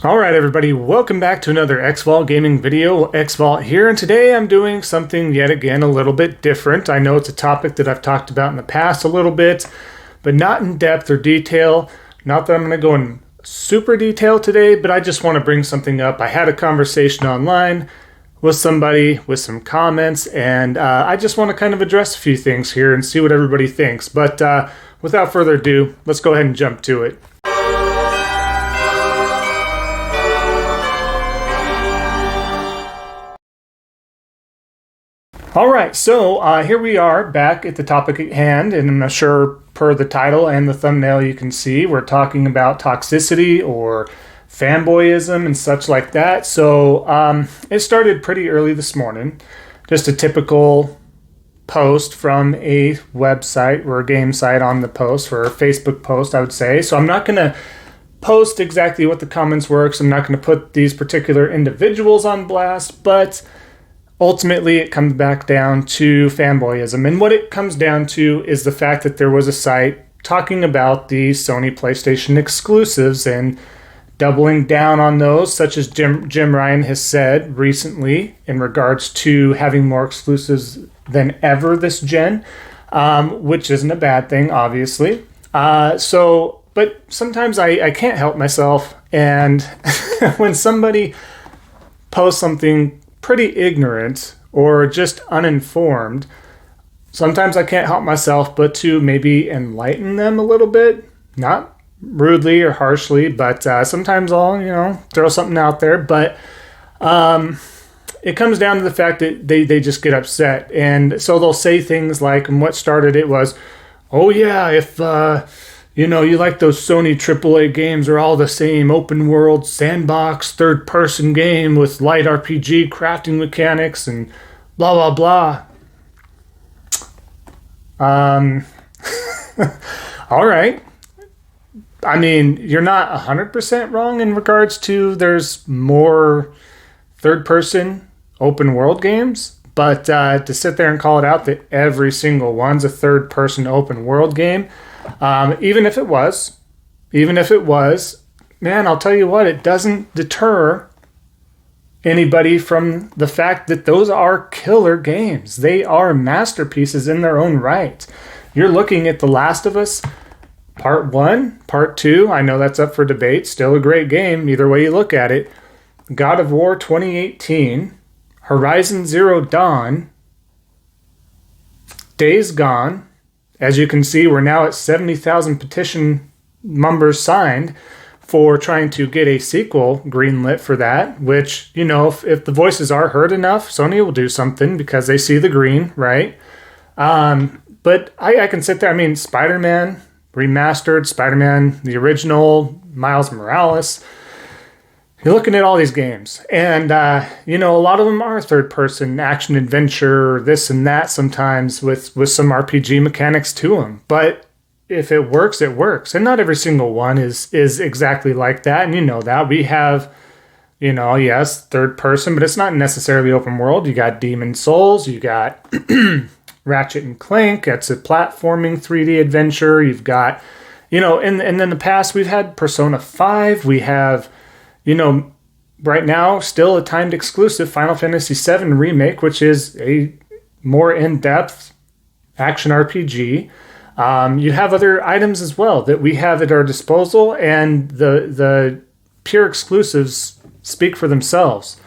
All right, everybody, welcome back to another Xvault gaming video. Xvault here, and today I'm doing something yet again a little bit different. I know it's a topic that I've talked about in the past a little bit, but not in depth or detail. Not that I'm going to go in super detail today, but I just want to bring something up. I had a conversation online with somebody with some comments, and I just want to kind of address a few things here and see what everybody thinks. But without further ado, let's go ahead and jump to it. All right, so here we are back at the topic at hand, and I'm sure per the title and the thumbnail you can see we're talking about toxicity or fanboyism and such like that. So it started pretty early this morning, just a typical post from a website or a game site on the post, or a Facebook post, I would say. So I'm not going to post exactly what the comments were, because I'm not going to put these particular individuals on blast, but ultimately, it comes back down to fanboyism. And what it comes down to is the fact that there was a site talking about the Sony PlayStation exclusives and doubling down on those, such as Jim Ryan has said recently in regards to having more exclusives than ever this gen, which isn't a bad thing, obviously. But sometimes I can't help myself. And when somebody posts something pretty ignorant or just uninformed, sometimes I can't help myself but to maybe enlighten them a little bit, not rudely or harshly, but sometimes I'll throw something out there. But it comes down to the fact that they just get upset, and so they'll say things like, and what started it was, oh yeah, if you like those Sony AAA games are all the same, open world, sandbox, third-person game with light RPG crafting mechanics and blah, blah, blah. All right. I mean, you're not 100% wrong in regards to there's more third-person open world games, but to sit there and call it out that every single one's a third-person open world game, even if it was, man, I'll tell you what, it doesn't deter anybody from the fact that those are killer games. They are masterpieces in their own right. You're looking at The Last of Us Part 1, Part 2. I know that's up for debate. Still a great game, either way you look at it. God of War 2018, Horizon Zero Dawn, Days Gone. As you can see, we're now at 70,000 petition members signed for trying to get a sequel greenlit for that, which, if the voices are heard enough, Sony will do something because they see the green, right? But I can sit there. I mean, Spider-Man Remastered, Spider-Man, the original, Miles Morales. You're looking at all these games, and, a lot of them are third-person action adventure, this and that sometimes with some RPG mechanics to them. But if it works, it works. And not every single one is exactly like that, and you know that. We have, yes, third-person, but it's not necessarily open world. You got Demon's Souls, you got Ratchet and Clank. That's a platforming 3D adventure. You've got, and then in the past, we've had Persona 5. We have, right now, still a timed exclusive Final Fantasy VII Remake, which is a more in-depth action RPG. You have other items as well that we have at our disposal, and the pure exclusives speak for themselves.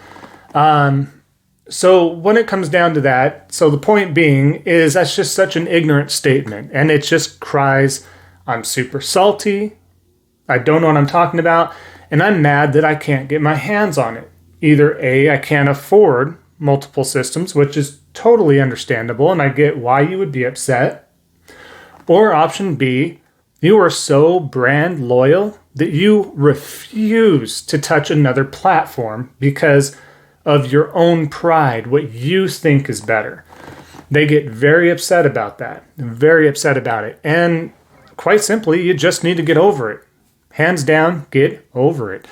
So when it comes down to that, so the point being is that's just such an ignorant statement, and it just cries, I'm super salty, I don't know what I'm talking about, and I'm mad that I can't get my hands on it. Either A, I can't afford multiple systems, which is totally understandable, and I get why you would be upset. Or option B, you are so brand loyal that you refuse to touch another platform because of your own pride, what you think is better. They get very upset about that, very upset about it. And quite simply, you just need to get over it. Hands down, get over it.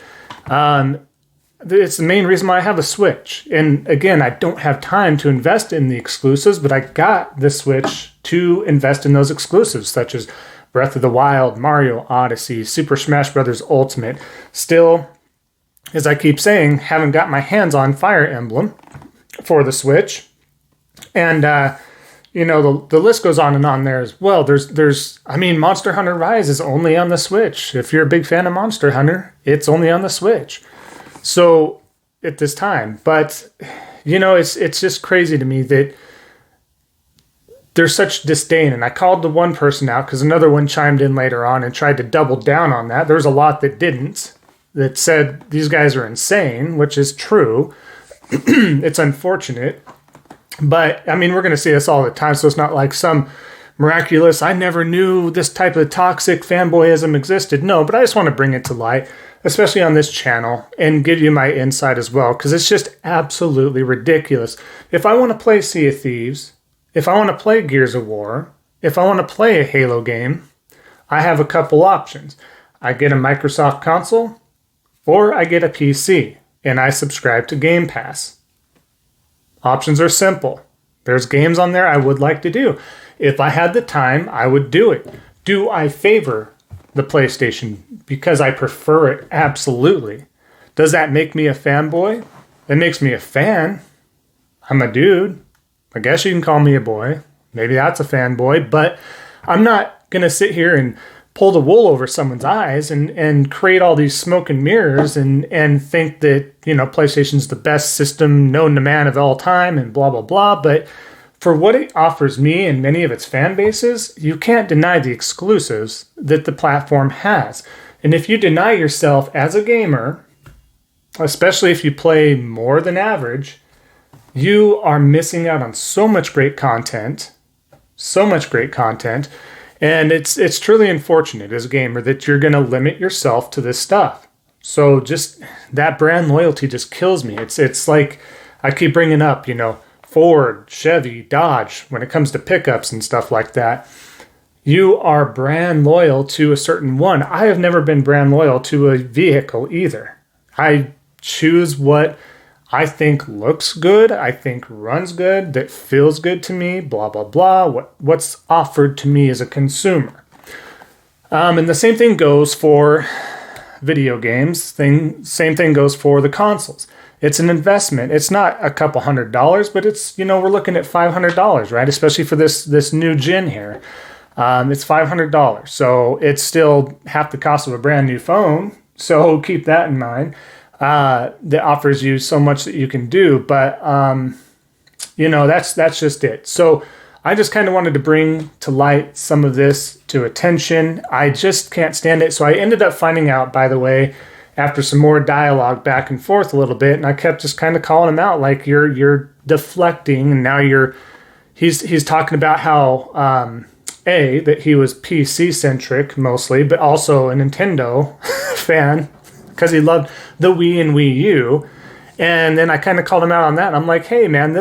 It's the main reason why I have a Switch. And again, I don't have time to invest in the exclusives, but I got the Switch to invest in those exclusives, such as Breath of the Wild, Mario Odyssey, Super Smash Bros. Ultimate. Still, as I keep saying, haven't got my hands on Fire Emblem for the Switch. And, the list goes on and on there as well. Monster Hunter Rise is only on the Switch. If you're a big fan of Monster Hunter, it's only on the Switch. So, at this time. But, it's just crazy to me that there's such disdain. And I called the one person out because another one chimed in later on and tried to double down on that. There's a lot that didn't, that said these guys are insane, which is true. It's unfortunate. But, we're going to see this all the time, so it's not like some miraculous, I never knew this type of toxic fanboyism existed. No, but I just want to bring it to light, especially on this channel, and give you my insight as well, because it's just absolutely ridiculous. If I want to play Sea of Thieves, if I want to play Gears of War, if I want to play a Halo game, I have a couple options. I get a Microsoft console, or I get a PC, and I subscribe to Game Pass. Options are simple. There's games on there I would like to do. If I had the time, I would do it. Do I favor the PlayStation because I prefer it? Absolutely. Does that make me a fanboy? It makes me a fan. I'm a dude. I guess you can call me a boy. Maybe that's a fanboy, but I'm not going to sit here and pull the wool over someone's eyes and create all these smoke and mirrors and think that, PlayStation's the best system known to man of all time and blah, blah, blah. But for what it offers me and many of its fan bases, you can't deny the exclusives that the platform has. And if you deny yourself as a gamer, especially if you play more than average, you are missing out on so much great content. And it's truly unfortunate as a gamer that you're going to limit yourself to this stuff. So just that brand loyalty just kills me. It's like I keep bringing up, Ford, Chevy, Dodge, when it comes to pickups and stuff like that. You are brand loyal to a certain one. I have never been brand loyal to a vehicle either. I choose what I think looks good, I think runs good, that feels good to me, blah, blah, blah, what's offered to me as a consumer. And the same thing goes for video games. Same thing goes for the consoles. It's an investment. It's not a couple $100, but it's, we're looking at $500, right? Especially for this new gen here. It's $500. So it's still half the cost of a brand new phone. So keep that in mind. That offers you so much that you can do, but that's just it. So I just kind of wanted to bring to light some of this to attention. I just can't stand it. So I ended up finding out, by the way, after some more dialogue back and forth a little bit, and I kept just kind of calling him out, like you're deflecting, and now he's talking about how that he was PC centric mostly, but also a Nintendo fan, because he loved the Wii and Wii U. And then I kind of called him out on that. And I'm like, hey, man,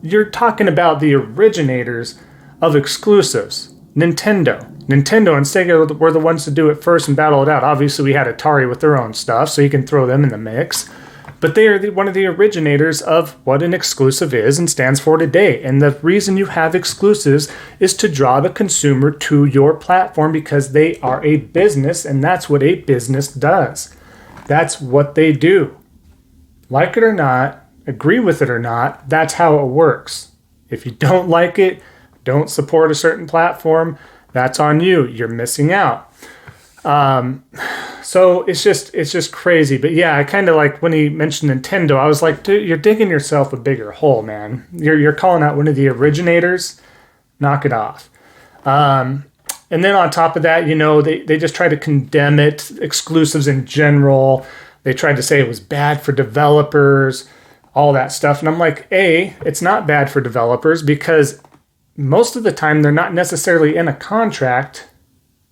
you're talking about the originators of exclusives. Nintendo and Sega were the ones to do it first and battle it out. Obviously, we had Atari with their own stuff, so you can throw them in the mix. But they are one of the originators of what an exclusive is and stands for today. And the reason you have exclusives is to draw the consumer to your platform, because they are a business, and that's what a business does. That's what they do. Like it or not, agree with it or not, that's how it works. If you don't like it, don't support a certain platform, that's on you. You're missing out. So it's just crazy. But yeah, I kind of like when he mentioned Nintendo, I was like, dude, you're digging yourself a bigger hole, man. You're calling out one of the originators. Knock it off. And then on top of that, they just try to condemn it, exclusives in general. They tried to say it was bad for developers, all that stuff. And I'm like, it's not bad for developers, because most of the time they're not necessarily in a contract.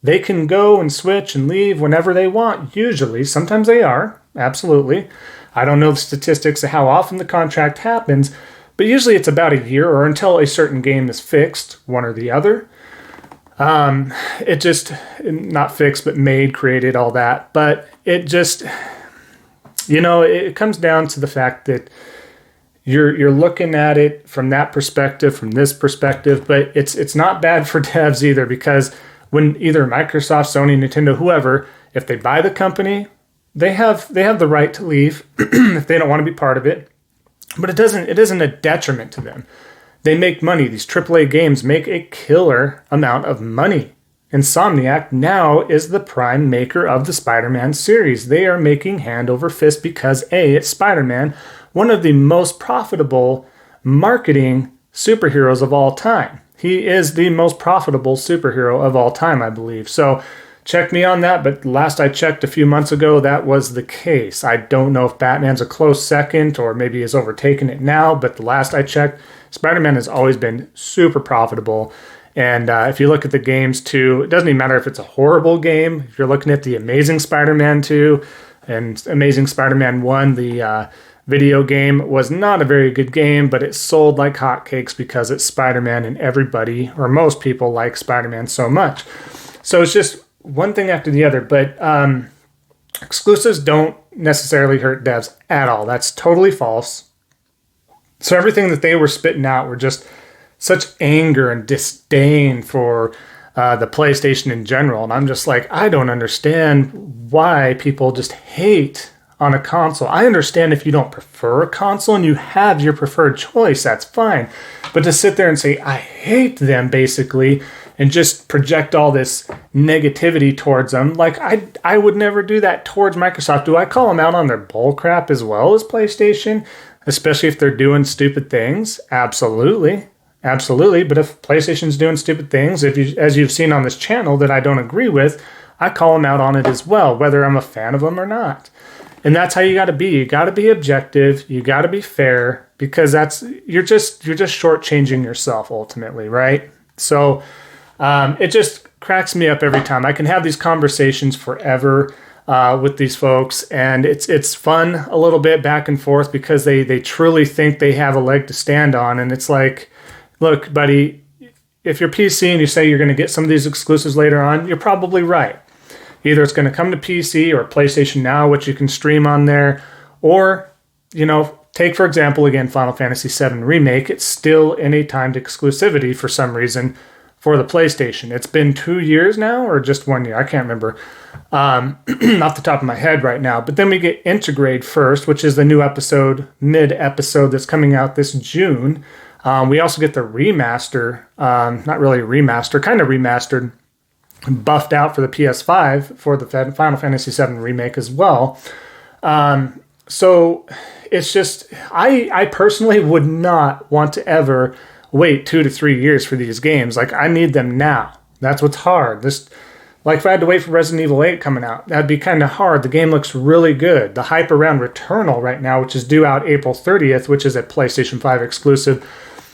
They can go and switch and leave whenever they want, usually. Sometimes they are, absolutely. I don't know the statistics of how often the contract happens, but usually it's about a year or until a certain game is fixed, one or the other. It just, not fixed, but made, created, all that. But it just, it comes down to the fact that you're looking at it from that perspective, from this perspective, but it's not bad for devs either, because when either Microsoft, Sony, Nintendo, whoever, if they buy the company, they have the right to leave if they don't want to be part of it, but it isn't a detriment to them. They make money. These AAA games make a killer amount of money. Insomniac now is the prime maker of the Spider-Man series. They are making hand over fist because it's Spider-Man, one of the most profitable marketing superheroes of all time. He is the most profitable superhero of all time, I believe. So check me on that, but last I checked a few months ago, that was the case. I don't know if Batman's a close second or maybe has overtaken it now, but the last I checked, Spider-Man has always been super profitable. And if you look at the games too, it doesn't even matter if it's a horrible game. If you're looking at the Amazing Spider-Man 2 and Amazing Spider-Man 1, the video game was not a very good game, but it sold like hotcakes because it's Spider-Man and everybody, or most people, like Spider-Man so much. So it's just one thing after the other, but exclusives don't necessarily hurt devs at all. That's totally false. So everything that they were spitting out were just such anger and disdain for the PlayStation in general. And I'm just like, I don't understand why people just hate on a console. I understand if you don't prefer a console and you have your preferred choice, that's fine. But to sit there and say, I hate them, basically, and just project all this negativity towards them, like I would never do that towards Microsoft. Do I call them out on their bullcrap as well as PlayStation? Especially if they're doing stupid things? Absolutely. Absolutely. But if PlayStation's doing stupid things, as you've seen on this channel that I don't agree with, I call them out on it as well, whether I'm a fan of them or not. And that's how you got to be. You got to be objective. You got to be fair, because you're just shortchanging yourself ultimately, right? So it just cracks me up every time. I can have these conversations forever with these folks, and it's fun a little bit back and forth because they truly think they have a leg to stand on. And it's like, look, buddy, if you're PC and you say you're going to get some of these exclusives later on, you're probably right. Either it's going to come to PC or PlayStation Now, which you can stream on there, or, take, for example, again, Final Fantasy VII Remake. It's still in a timed exclusivity for some reason for the PlayStation. It's been 2 years now, or just 1 year. I can't remember off the top of my head right now. But then we get Integrate first, which is the new mid-episode that's coming out this June. We also get the remaster, not really a remaster, kind of remastered, buffed out for the PS5 for the Final Fantasy VII Remake as well. So it's just, I personally would not want to ever wait 2 to 3 years for these games. Like, I need them now. That's what's hard. Like if I had to wait for Resident Evil 8 coming out, that'd be kind of hard. The game looks really good. The hype around Returnal right now, which is due out April 30th, which is a PlayStation 5 exclusive,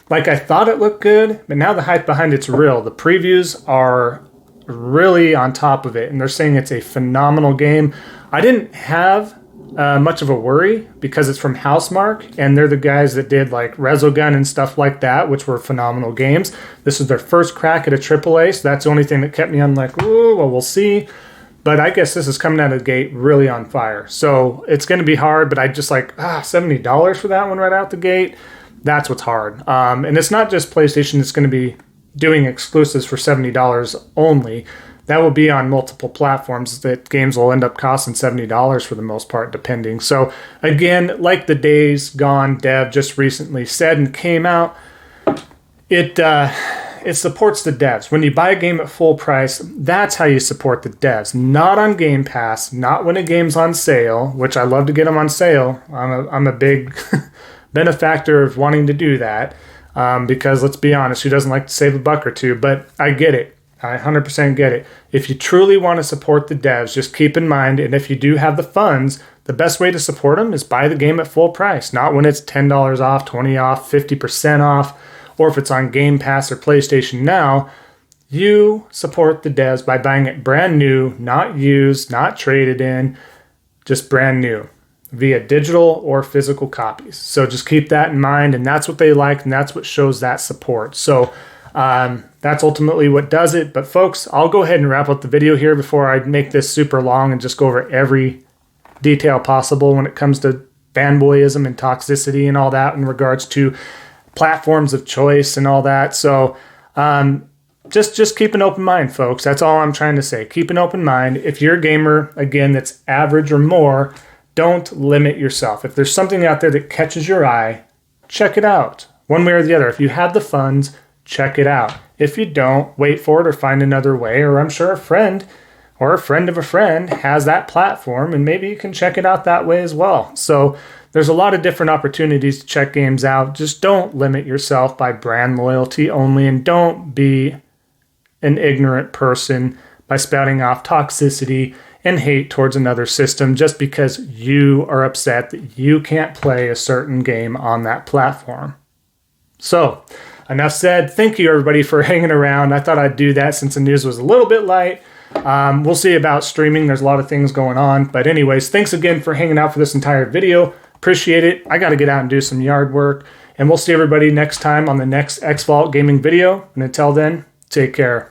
like I thought it looked good, but now the hype behind it's real. The previews are really on top of it, and they're saying it's a phenomenal game. I didn't have much of a worry because it's from Housemarque, and they're the guys that did like Resogun and stuff like that, which were phenomenal games. This is their first crack at a AAA, so that's the only thing that kept me on like, ooh, well, we'll see. But I guess this is coming out of the gate really on fire. So it's going to be hard, but I just like, $70 for that one right out the gate. That's what's hard. And it's not just PlayStation that's going to be doing exclusives for $70 only. That will be on multiple platforms. That games will end up costing $70 for the most part, depending. So again, like the Days Gone dev just recently said and came out, it supports the devs. When you buy a game at full price, that's how you support the devs. Not on Game Pass, not when a game's on sale, which I love to get them on sale. I'm a big benefactor of wanting to do that because let's be honest, who doesn't like to save a buck or two? But I get it. I 100% get it. If you truly want to support the devs, just keep in mind, and if you do have the funds, the best way to support them is buy the game at full price, not when it's $10 off, 20 off, 50% off, or if it's on Game Pass or PlayStation Now. You support the devs by buying it brand new, not used, not traded in, just brand new via digital or physical copies. So just keep that in mind, and that's what they like, and that's what shows that support. So that's ultimately what does it. But folks, I'll go ahead and wrap up the video here before I make this super long and just go over every detail possible when it comes to fanboyism and toxicity and all that in regards to platforms of choice and all that. So just keep an open mind, folks. That's all I'm trying to say. Keep an open mind. If you're a gamer, again, that's average or more, don't limit yourself. If there's something out there that catches your eye, check it out. One way or the other. If you have the funds, check it out. If you don't, wait for it or find another way. Or I'm sure a friend or a friend of a friend has that platform, and maybe you can check it out that way as well. So there's a lot of different opportunities to check games out. Just don't limit yourself by brand loyalty only, and don't be an ignorant person by spouting off toxicity and hate towards another system just because you are upset that you can't play a certain game on that platform. So, enough said. Thank you, everybody, for hanging around. I thought I'd do that since the news was a little bit light. We'll see about streaming. There's a lot of things going on. But anyways, thanks again for hanging out for this entire video. Appreciate it. I got to get out and do some yard work. And we'll see everybody next time on the next Xvault gaming video. And until then, take care.